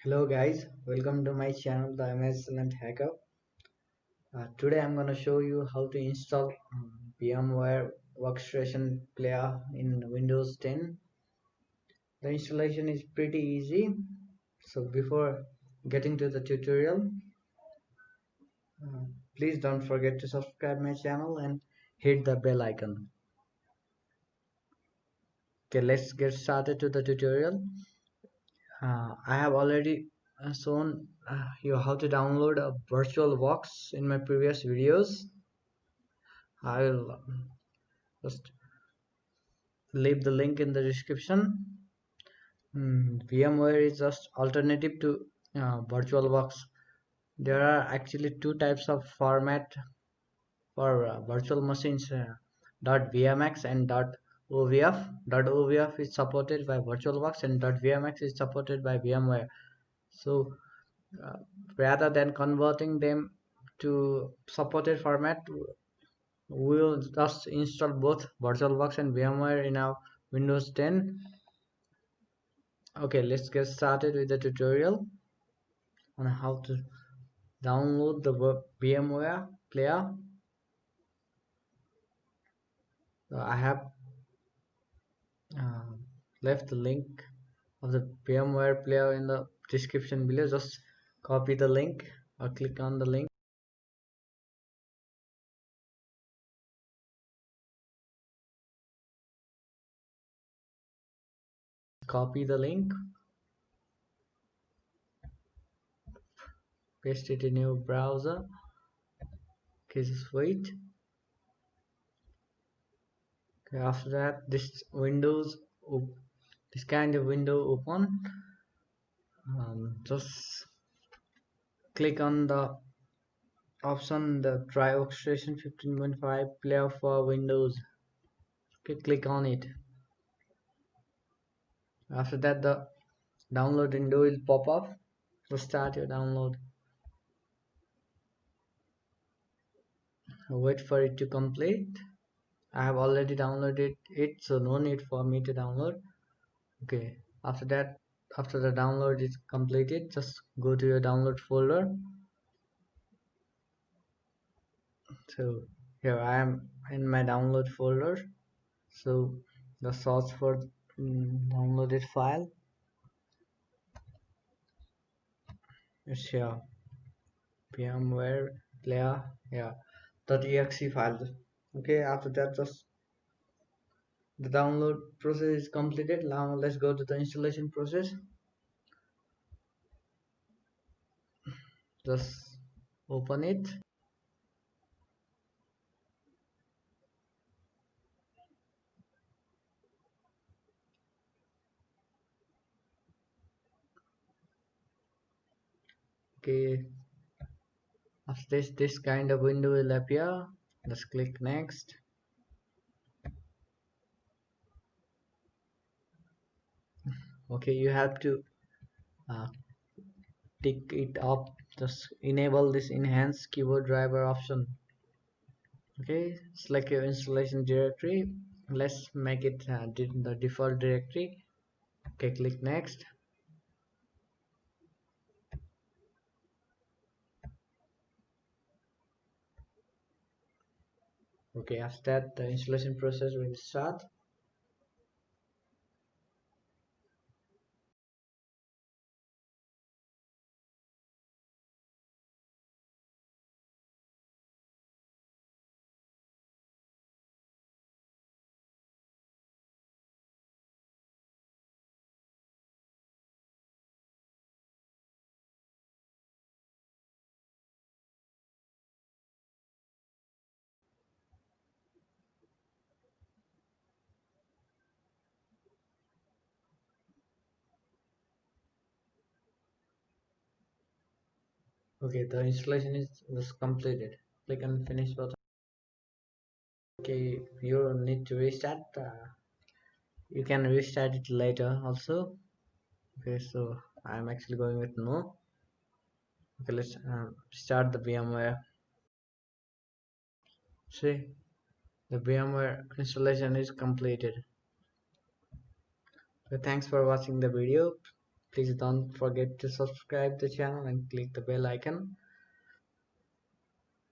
Hello guys, welcome to my channel The Excellent Hacker. Today I'm going to show you how to install Vmware Workstation Player in Windows 10. The installation is pretty easy. So before getting to the tutorial, uh, please don't forget to subscribe my channel and hit the bell icon. Okay, let's get started to the tutorial. I have already shown you how to download a Virtualbox in my previous videos. I will just leave the link in the description. VMware is just alternative to VirtualBox. There are actually two types of format for virtual machines: .vmx and .ovf. .ovf is supported by VirtualBox and .vmx is supported by VMware. So uh, rather than converting them to supported format, we will just install both VirtualBox and VMware in our Windows 10. Okay, let's get started with the tutorial on how to download the VMware player. So I have uh, left the link of the VMware player in the description below. Just copy the link or click on the link. Copy the link, paste it in your browser. Okay, just wait. Okay, after that, this kind of window open. Just click on the option the Try Orchestration 15.5 player for Windows. Okay, click on it. After that, the download window will pop up. So start your download. Wait for it to complete. I have already downloaded it, so no need for me to download. Okay, after that, after the download is completed, just go to your download folder. So here I am in my download folder. So the source for downloaded file is here. Vmware player, yeah, .exe file. Okay, after that, just the download process is completed. Now let's go to the installation process. Just open it. Okay, after this kind of window will appear. Just click next. Okay, you have to uh, tick it up. Just enable this enhanced keyboard driver option. Okay, select your installation directory. Let's make it the default directory. Okay, click next. Okay, after that the installation process will start. Okay, the installation was completed. Click on finish button. Okay, you need to restart. You can restart it later also. Okay, so I'm actually going with no. Okay, let's start the VMware. See, the VMware installation is completed. So thanks for watching the video. Please don't forget to subscribe the channel and click the bell icon